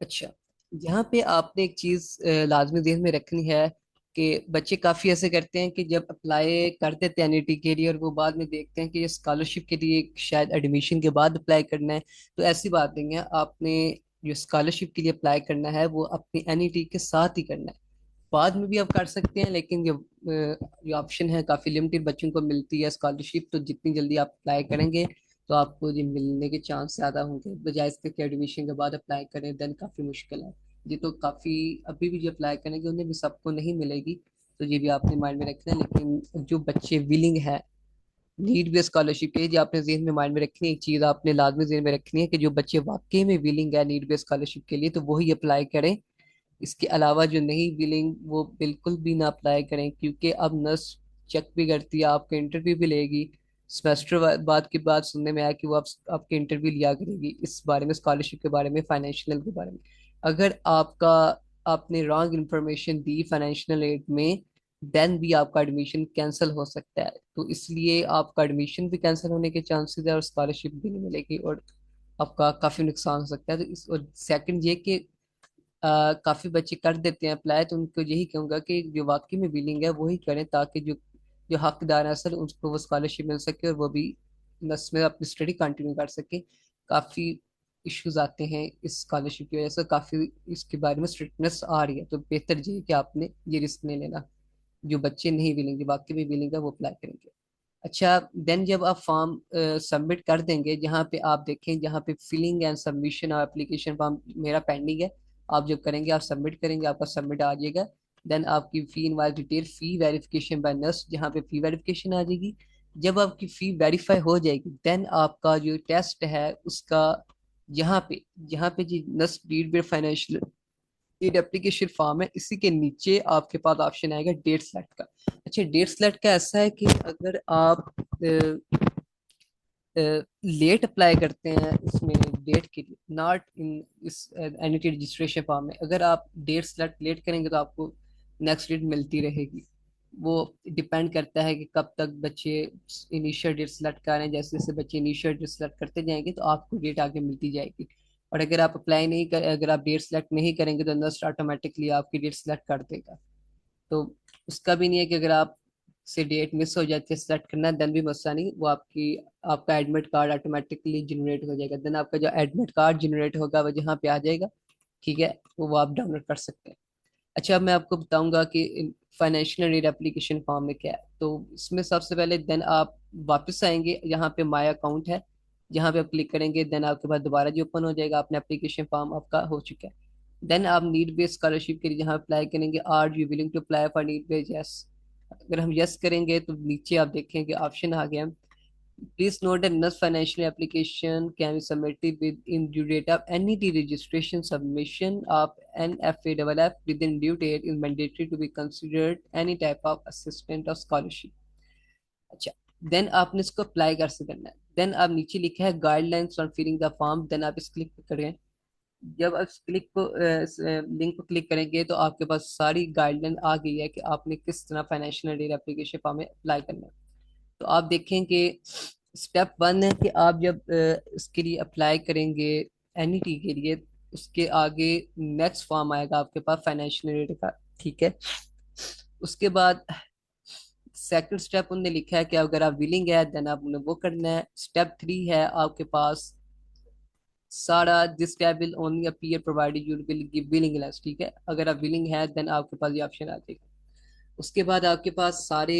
अच्छा, यहाँ पे आपने एक चीज लाजमी ध्यान में रखनी है कि बच्चे काफी ऐसे करते हैं कि जब अप्लाई कर देते हैं NET के लिए और वो बाद में देखते हैं कि ये स्कॉलरशिप के लिए शायद एडमिशन के बाद अप्लाई करना है। तो ऐसी बात नहीं है, आपने जो स्कॉलरशिप के लिए अप्लाई करना है वो अपनी NET के साथ ही करना है। बाद में भी आप कर सकते हैं, लेकिन जो ऑप्शन है काफ़ी लिमिटेड बच्चों को मिलती है स्कॉलरशिप, तो जितनी जल्दी आप अप्लाई करेंगे तो आपको ये मिलने के चांस ज़्यादा होंगे, बजाय इसके कि एडमिशन के बाद अप्लाई करें देन काफ़ी मुश्किल है। ये तो काफ़ी अभी भी जो अप्लाई करेंगे उन्हें भी सबको नहीं मिलेगी। तो ये भी आपने माइंड में रखना है। लेकिन जो बच्चे विलिंग है नीड बेस्ड स्कॉलरशिप के, जो आपने जेहन में माइंड में रखनी है, एक चीज़ आपने लाजमी जेहन में रखनी है कि जो बच्चे वाकई में विलिंग है नीड बेस्ड स्कॉलरशिप के लिए तो वही अप्लाई करें। इसके अलावा जो नहीं विलिंग वो बिल्कुल भी ना अप्लाई करें, क्योंकि अब नर्स चेक भी करती है, आपका इंटरव्यू भी लेगी। सेमेस्टर बाद की बात सुनने में आया कि वो आपके इंटरव्यू लिया करेगी इस बारे में, स्कॉलरशिप के बारे में, फाइनेंशियल के बारे में। अगर आपने wrong information the financial aid में, देन भी आपका एडमिशन कैंसिल हो सकता है। तो इसलिए आपका एडमिशन भी कैंसिल होने के चांसेस है और स्कॉलरशिप भी नहीं मिलेगी और आपका काफ़ी नुकसान हो सकता है। तो इस और सेकंड ये कि काफी बच्चे कर देते हैं अप्लाई, तो उनको यही कहूंगा कि जो वाकई में बिलिंग है वही करें, ताकि जो जो हकदार है असल उनको वो स्कॉलरशिप मिल सके और वो भी नस में अपनी स्टडी कंटिन्यू कर सके। काफी इश्यूज आते हैं इस स्कॉलरशिप की वजह से, काफ़ी इसके बारे में स्ट्रिक्टनेस आ रही है। तो बेहतर ये है कि आपने ये रिस्क नहीं लेना। जो बच्चे नहीं मिलेंगे, बाकी भी मिलेंगे, वो अप्लाई करेंगे। अच्छा, देन जब आप फॉर्म सबमिट कर देंगे, जहाँ पे आप देखें, जहाँ पे फिलिंग एंड सबमिशन और एप्लीकेशन फॉर्म मेरा पेंडिंग है, आप जब करेंगे, आप सबमिट करेंगे, आपका सबमिट आ जाएगा। देन आपकी fee invoice detail, fee verification by nurse, जहाँ पे फी वेरिफिकेशन आ जाएगी। जब आपकी फी वेरीफाई हो जाएगी, देन आपका जो टेस्ट है उसका, यहाँ पे जी nurse need financial aid application form है, इसी के नीचे आपके पास ऑप्शन आएगा डेट सेलेक्ट का। अच्छा, डेट सेलेक्ट का ऐसा है कि अगर आप लेट अप्लाई करते हैं इसमें डेट के लिए, नॉट इन इस एनईटी रजिस्ट्रेशन फॉर्म में, अगर आप डेट सेलेक्ट लेट करेंगे तो आपको नेक्स्ट डेट मिलती रहेगी। वो डिपेंड करता है कि कब तक बच्चे इनिशियल डेट सेलेक्ट कर रहे हैं। जैसे जैसे बच्चे इनिशियल डेट सेलेक्ट करते जाएंगे तो आपको डेट आगे मिलती जाएगी। और अगर आप अप्लाई नहीं कर अगर आप डेट सेलेक्ट नहीं करेंगे तो नर्स ऑटोमेटिकली आपकी डेट सेलेक्ट कर देगा। तो उसका भी नहीं है कि अगर आप से डेट मिस हो जाती है सेलेक्ट करना, देन भी मसला नहीं, वो आपका एडमिट कार्ड ऑटोमेटिकली जनरेट हो जाएगा। देन आपका जो एडमिट कार्ड जनरेट होगा वो जहाँ पे आ जाएगा, ठीक है, वो आप डाउनलोड कर सकते हैं। अच्छा, अब मैं आपको बताऊंगा कि फाइनेंशियल एड एप्लीकेशन फॉर्म में क्या है। तो इसमें सबसे पहले देन आप वापस आएंगे, यहाँ पे माय अकाउंट है, जहाँ पे आप क्लिक करेंगे, देन आपके पास दोबारा जो ओपन हो जाएगा, अपने एप्लीकेशन फॉर्म आपका हो चुका है। देन आप नीड बेस्ड स्कॉलरशिप के लिए जहाँ अप्लाई करेंगे, are you willing to apply for need based, yes. अगर हम यस करेंगे तो नीचे आप देखेंगे ऑप्शन आ गया, please note that NUS financial application can be submitted within due date of NET registration submission of NFAFF within due date is mandatory to be considered any type of assistance or scholarship। अच्छा, then आपने इसको apply कैसे करना है। Then आप नीचे लिखा है guidelines on filling the form, then आप इस क्लिक करें। जब आप इस क्लिक को इस लिंक को क्लिक करेंगे तो आपके पास सारी गाइडलाइन आ गई है कि आपने किस तरह फाइनेंशियल एड एप्लीकेशन फॉर्म में अप्लाई करना है। तो आप देखें कि स्टेप वन है कि आप जब इसके लिए अप्लाई करेंगे एनईटी के लिए, उसके आगे नेक्स्ट फॉर्म आएगा आपके पास फाइनेंशियल एड का, ठीक है। उसके बाद सेकंड स्टेप उनने लिखा है कि अगर आप विलिंग है देन आप उन्हें वो करना है। स्टेप थ्री है आपके पास सारा, this tab will only appear provided you will give willing less, ठीक है। अगर आप विलिंग है देन आपके पास ये ऑप्शन आ जाएगा। उसके बाद आपके पास सारे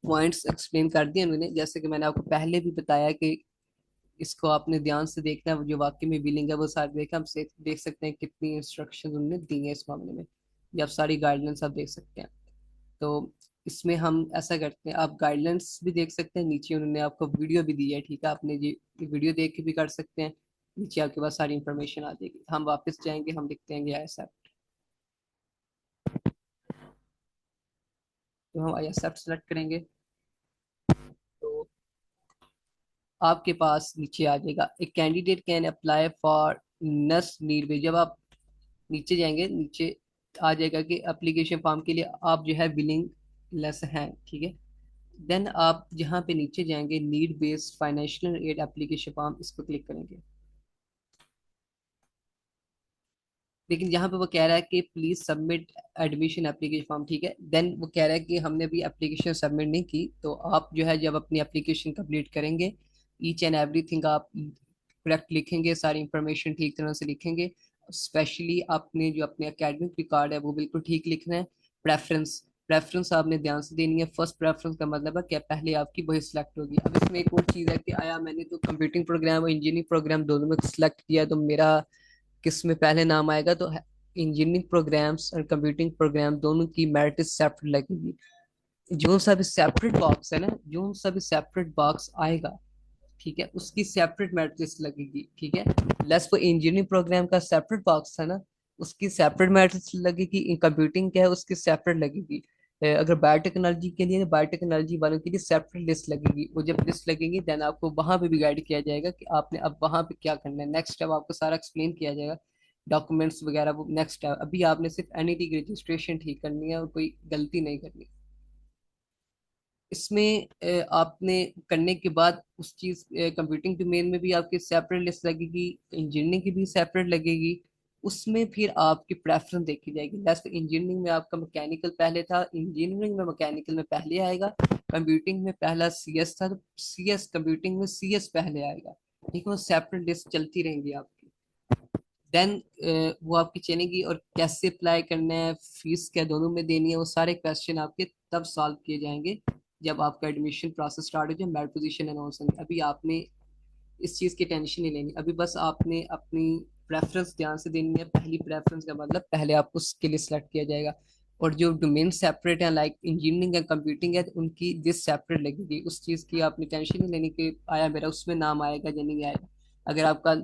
पॉइंट्स एक्सप्लेन कर दिए उन्होंने, जैसे कि मैंने आपको पहले भी बताया कि इसको आपने ध्यान से देखना है, जो वाकई में बिलिंग है वो सारे देखा, हम से देख सकते हैं कितनी इंस्ट्रक्शन उन्होंने दी है इस मामले में। ये आप सारी गाइडलाइंस आप देख सकते हैं। तो इसमें हम ऐसा करते हैं, आप गाइडलाइंस भी देख सकते हैं, नीचे उन्होंने आपको वीडियो भी दी है, ठीक है, आपने ये वीडियो देख के भी कर सकते हैं। नीचे आपके पास सारी इंफॉर्मेशन आ जाएगी। हम वापस जाएंगे, हम लिखते हैं ऐसा, तो हम आई एक्सेप्ट सेलेक्ट करेंगे तो आपके पास नीचे आ जाएगा एक कैंडिडेट कैन अप्लाई फॉर नस नीड पे। जब आप नीचे जाएंगे, नीचे आ जाएगा कि एप्लीकेशन फॉर्म के लिए आप जो है बिलिंग लेस हैं, ठीक है। देन आप जहाँ पे नीचे जाएंगे need based financial aid application form, इस पर क्लिक करेंगे। लेकिन यहाँ पे वो कह रहा है कि please submit admission application form, ठीक है। देन वो कह रहा है कि हमने भी एप्लीकेशन सबमिट नहीं की, तो आप जो है जब अपनी एप्लीकेशन कंप्लीट करेंगे, ईच एंड एवरीथिंग आप करेक्ट लिखेंगे, सारी इंफॉर्मेशन ठीक तरह से लिखेंगे। स्पेशली आपने जो अपने एकेडमिक रिकॉर्ड है वो बिल्कुल ठीक लिखना है। प्रेफरेंस प्रेफरेंस आपने ध्यान से देनी है। फर्स्ट प्रेफरेंस का मतलब है कि पहले आपकी वही सिलेक्ट होगी। अब इसमें एक और चीज़ है कि आया मैंने तो कंप्यूटिंग प्रोग्राम और इंजीनियरिंग प्रोग्राम दोनों में सिलेक्ट किया, तो मेरा किस में पहले नाम आएगा। तो इंजीनियरिंग प्रोग्राम्स और कंप्यूटिंग प्रोग्राम दोनों की मेरिट सेपरेट लगेगी। जो सा भी सेपरेट बॉक्स है ना, जो सा भी सेपरेट बॉक्स आएगा, ठीक है, उसकी सेपरेट मेरिट लिस्ट लगेगी, ठीक है। लेस वो इंजीनियरिंग प्रोग्राम का सेपरेट बॉक्स था ना, उसकी सेपरेट मेरिट लिस्ट लगेगी। इन कंप्यूटिंग क्या है उसकी सेपरेट लगेगी। अगर बायोटेक्नोलॉजी के लिए, बायोटेक्नोलॉजी वालों के लिए सेपरेट लिस्ट लगेगी। वो जब लिस्ट लगेगी देन आपको वहां पे भी गाइड किया जाएगा कि आपने अब वहां पे क्या करना है। नेक्स्ट स्टेप आपको सारा एक्सप्लेन किया जाएगा, डॉक्यूमेंट्स वगैरह, वो नेक्स्ट स्टेप। अभी आपने सिर्फ एनईटी की रजिस्ट्रेशन ठीक करनी है और कोई गलती नहीं करनी। इसमें आपने करने के बाद उस चीज कंप्यूटिंग डोमेन में भी आपकी सेपरेट लिस्ट लगेगी, इंजीनियरिंग की भी सेपरेट लगेगी। उसमें फिर आपकी प्रेफरेंस देखी जाएगी। जैसे इंजीनियरिंग में आपका मैकेनिकल पहले था, इंजीनियरिंग में मैकेनिकल में पहले आएगा। कंप्यूटिंग में पहला सीएस था, तो सीएस कंप्यूटिंग में सीएस पहले आएगा। ठीक है, वो सेपरेट लिस्ट चलती रहेंगी आपकी। देन वो आपकी चलेगी, और कैसे अप्लाई करना है, फीस क्या दोनों में देनी है, वो सारे क्वेश्चन आपके तब सॉल्व किए जाएंगे जब आपका एडमिशन प्रोसेस स्टार्ट हो जाए, मेरिट पोजीशन अनाउंस होंगे। अभी आपने इस चीज़ की टेंशन नहीं लेनी, अभी बस आपने अपनी प्रेफरेंस ध्यान से देनी है। पहली प्रेफरेंस का मतलब पहले आपको उसके लिए सिलेक्ट किया जाएगा, और जो डोमेन सेपरेट है लाइक इंजीनियरिंग एंड कंप्यूटिंग है, तो उनकी लिस्ट सेपरेट लगेगी। उस चीज़ की आपने टेंशन नहीं लेनी कि आया मेरा उसमें नाम आएगा या नहीं आएगा। अगर आपका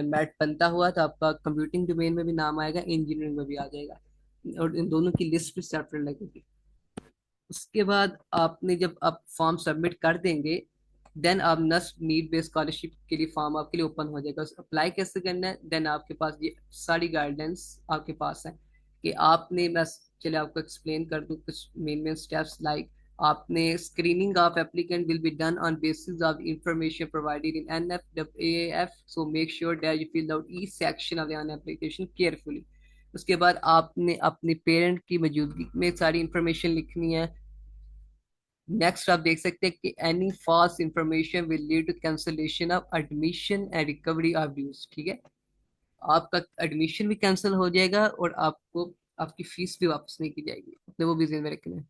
मैट बनता हुआ तो आपका कंप्यूटिंग डोमेन में भी नाम आएगा, इंजीनियरिंग में भी आ जाएगा, और इन दोनों की लिस्ट भी सेपरेट लगेगी। उसके बाद आपने जब आप फॉर्म सबमिट कर देंगे, देन आप नस्ट नीड बेस्ड स्कॉलरशिप के लिए फॉर्म आपके लिए ओपन हो जाएगा। अप्लाई कैसे करना है, देन आपके पास ये सारी गाइडलाइंस आपके पास है कि आपने, मैं चलिए आपको एक्सप्लेन कर दूं कुछ मेन मेन स्टेप्स। लाइक आपने screening of applicant will be done on basis of information provided in NFAAF, so make sure that you fill out each section of the application carefully. उसके बाद आपने अपने parent की मौजूदगी में सारी information लिखनी है। नेक्स्ट आप देख सकते हैं कि any false information will lead to cancellation of admission and recovery of dues. ठीक है, आपका एडमिशन भी कैंसिल हो जाएगा और आपको आपकी फीस भी वापस नहीं की जाएगी, अपने वो भी ध्यान में रखना है।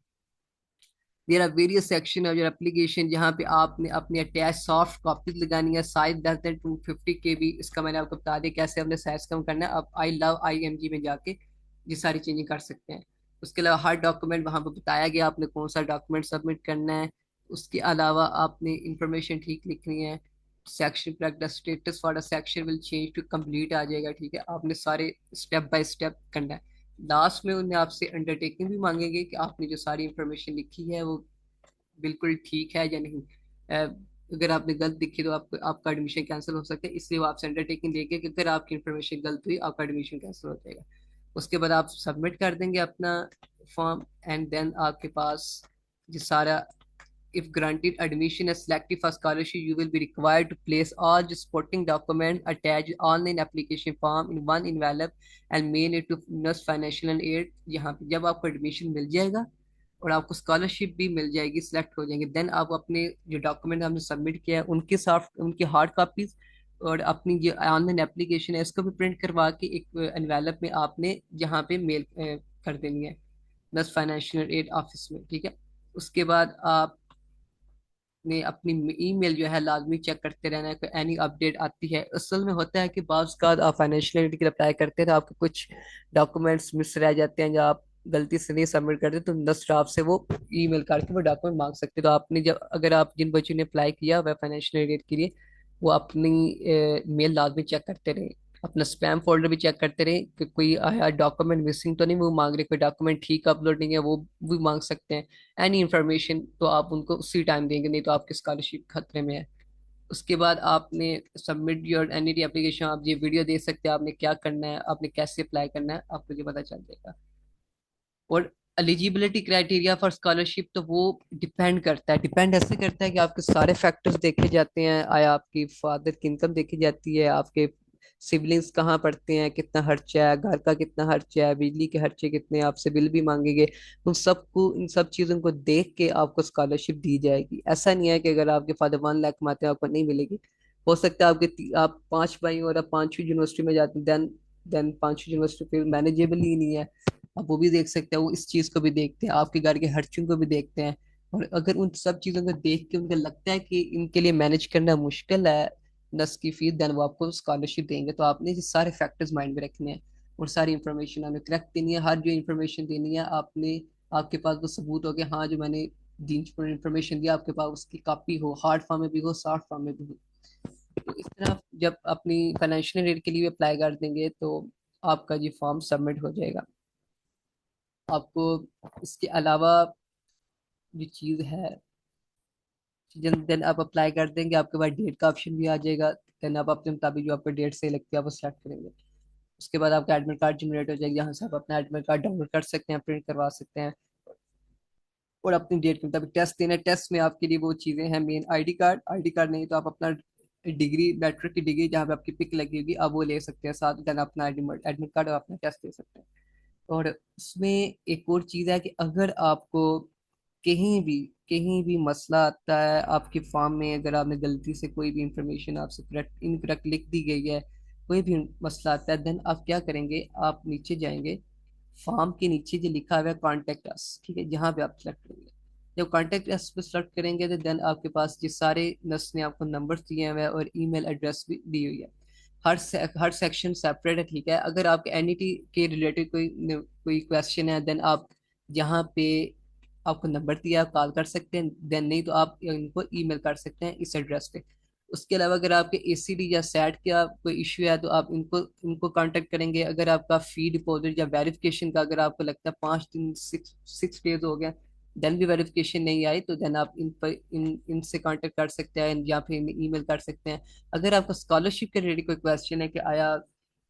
There are various section of your application जहाँ पे आपने अपनी अटैच सॉफ्ट कॉपीज लगानी है, साइज लेस देन 250 KB। इसका मैंने आपको बता दिया कैसे अपने साइज कम करना है। आप I love IMG में जाके ये सारी चीजें कर सकते हैं। उसके अलावा हर डॉक्यूमेंट वहाँ पे बताया गया आपने कौन सा डॉक्यूमेंट सबमिट करना है। उसके अलावा आपने इंफॉर्मेशन ठीक लिखनी है। Section the status for the section will change to complete आ जाएगा। ठीक है, आपने सारे स्टेप बाय स्टेप करना है। लास्ट में उन्हें आपसे अंडरटेकिंग भी मांगेंगे कि आपने जो सारी इंफॉर्मेशन लिखी है वो बिल्कुल ठीक है या नहीं। अगर आपने गलत लिखी तो आपका एडमिशन कैंसिल हो सकता है, इसलिए वो आपसे अंडरटेकिंग लेके कि अगर आपकी इंफॉर्मेशन गलत हुई आपका एडमिशन कैंसिल हो जाएगा। उसके बाद आप सबमिट कर देंगे अपना फॉर्म, एंड देन आपके पास ये सारा, if granted admission is selected for scholarship, you will be required to place all the supporting document attached online application form in one envelope and mail it to NUST Financial and Aid। यहाँ पे जब आपको admission मिल जाएगा और आपको scholarship भी मिल जाएगी, select हो जाएंगे, देन आप अपने जो डॉक्यूमेंट हमने सबमिट किया है उनके सॉफ्ट उनकी हार्ड कॉपीज और अपनी जो ऑनलाइन एप्लीकेशन है इसको भी प्रिंट करवा के एक एनवेलप में आपने यहाँ पे मेल कर देनी है, NUST फाइनेंशियल एड ऑफिस में। ठीक है, उसके बाद आप ने अपनी ईमेल जो है लाजमी चेक करते रहना है, कोई एनी अपडेट आती है। असल में होता है कि बाज़ का आप फाइनेंशियल एड के लिए अप्लाई करते हैं तो आपके कुछ डॉक्यूमेंट्स मिस रह जाते हैं, जो आप गलती से नहीं सबमिट करते तो दस स्टाफ से वो ईमेल करके वो डॉक्यूमेंट मांग सकते हैं। तो आपने जब, अगर आप जिन बच्चों ने अप्लाई किया हुआ फाइनेंशियल एड के लिए, वो अपनी मेल लाजमी चेक करते रहे। अपना स्पैम फोल्डर भी चेक करते रहे कि कोई आया डॉक्यूमेंट मिसिंग तो नहीं वो मांग रहे, कोई डॉक्यूमेंट ठीक अपलोड नहीं है वो भी मांग सकते हैं। एनी इंफॉर्मेशन तो आप उनको उसी टाइम देंगे, नहीं तो आपकी स्कॉलरशिप खतरे में है। उसके बाद आपने सबमिट योर एनईडी एप्लीकेशन, आप ये वीडियो देख सकते हैं आपने क्या करना है, आपने कैसे अप्लाई करना है, आपको ये पता चल जाएगा। और एलिजिबिलिटी क्राइटेरिया फॉर स्कॉलरशिप तो वो डिपेंड करता है, डिपेंड ऐसे करता है कि आपके सारे फैक्टर्स देखे जाते हैं। आया आपकी फादर की इनकम देखी जाती है, आपके सिबलिंग्स कहाँ पढ़ते हैं, कितना खर्चा है, घर का कितना खर्चा है, बिजली के खर्चे कितने हैं, आपसे बिल भी मांगेंगे। उन सबको, इन सब चीज़ों को देख के आपको स्कॉलरशिप दी जाएगी। ऐसा नहीं है कि अगर आपके फादर 1 लाख कमाते हैं आपको नहीं मिलेगी। हो सकता है आप 5 भाई और आप पांचवी यूनिवर्सिटी में जाते हैं, देन पांचवी यूनिवर्सिटी फिर मैनेजेबल ही नहीं है। आप वो भी देख सकते हैं, वो इस चीज को भी देखते हैं, आपके घर के खर्चों को भी देखते हैं। और अगर उन सब चीजों को देख के उनको लगता है कि इनके लिए मैनेज करना मुश्किल है नस की फीस, देन वो आपको स्कॉलरशिप देंगे। तो आपने ये सारे फैक्टर्स माइंड में रखने हैं और सारी इंफॉर्मेशन आपने करेक्ट देनी है। हर जो इंफॉर्मेशन देनी है आपने, आपके पास वो सबूत हो गया हाँ जो मैंने दी इंफॉर्मेशन दिया, आपके पास उसकी कॉपी हो, हार्ड फॉर्म में भी हो, सॉफ्ट फॉर्म में भी हो। तो इस तरह आप जब अपनी फाइनेंशियल एड के लिए अप्लाई कर देंगे तो आपका ये फॉर्म सबमिट हो जाएगा। आपको इसके अलावा जो चीज़ है, देन आप अप्लाई कर देंगे, आपके पास डेट का ऑप्शन भी आ जाएगा। देन आप अपने मुताबिक जो आपको डेट सही लगती है आप वो सेलेक्ट करेंगे। उसके बाद आपका एडमिट कार्ड जनरेट हो जाएगा, जहाँ से आप अपना एडमिट कार्ड डाउनलोड कर सकते हैं, प्रिंट करवा सकते हैं और अपनी डेट के मुताबिक टेस्ट देना है। टेस्ट में आपके लिए वो चीज़ें हैं मेन, आई डी कार्ड नहीं तो आप अपना डिग्री, मैट्रिक की डिग्री जहाँ पे आपकी पिक लगी होगी आप वो ले सकते हैं साथ, देन अपना एडमिट कार्ड और अपना टेस्ट दे सकते हैं। और उसमें एक और चीज़ है कि अगर आपको कहीं भी मसला आता है आपके फॉर्म में, अगर आपने गलती से कोई भी इंफॉर्मेशन आपसे करेक्ट इनकरेक्ट लिख दी गई है, कोई भी मसला आता है, देन आप क्या करेंगे, आप नीचे जाएंगे, फॉर्म के नीचे जो लिखा हुआ है कॉन्टेक्ट अस, ठीक है, जहाँ पे आप सेलेक्ट करेंगे, जब कॉन्टेक्ट अस पे सेलेक्ट करेंगे तो देन आपके पास ये सारे नर्स ने आपको नंबर दिए हुए हैं और ईमेल एड्रेस भी दी हुई है। हर सेक्शन सेपरेट है, ठीक है। अगर आपके एनईटी के रिलेटेड कोई क्वेश्चन है, देन आप यहाँ पे आपको नंबर दिया, आप कॉल कर सकते हैं, देन नहीं तो आप इनको ईमेल कर सकते हैं इस एड्रेस पे। उसके अलावा अगर आपके एसीडी या सैट का कोई इश्यू है तो आप इनको इनको कांटेक्ट करेंगे। अगर आपका फी डिपॉजिट या वेरिफिकेशन का अगर आपको लगता है 5 दिन, 6 डेज हो गए, देन भी वेरिफिकेशन नहीं आई, तो देन आप इन पर इनसे कांटेक्ट कर सकते हैं या फिर ईमेल कर सकते हैं। अगर आपका स्कॉलरशिप के रिलेटेड कोई क्वेश्चन है कि आया,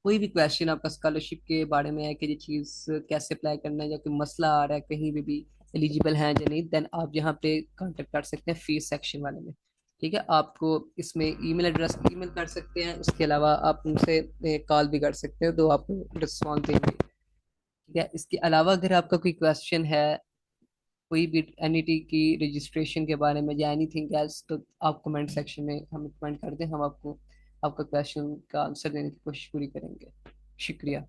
कोई भी क्वेश्चन आपका स्कॉलरशिप के बारे में है कि ये चीज़ कैसे अप्लाई करना है, या कोई मसला आ रहा है कहीं भी एलिजिबल हैं या नहीं, देन आप यहाँ पे कांटेक्ट कर सकते हैं फीस सेक्शन वाले में। ठीक है, आपको इसमें ईमेल एड्रेस ईमेल कर सकते हैं, उसके अलावा आप उनसे कॉल भी कर सकते हो तो आपको रिस्पॉन्स देंगे। ठीक है, इसके अलावा अगर आपका कोई क्वेश्चन है कोई भी एनईटी की रजिस्ट्रेशन के बारे में या एनीथिंग एल्स, तो आप कमेंट सेक्शन में हमें कमेंट कर दें, हम आपको आपका क्वेश्चन का आंसर देने की कोशिश पूरी करेंगे। शुक्रिया।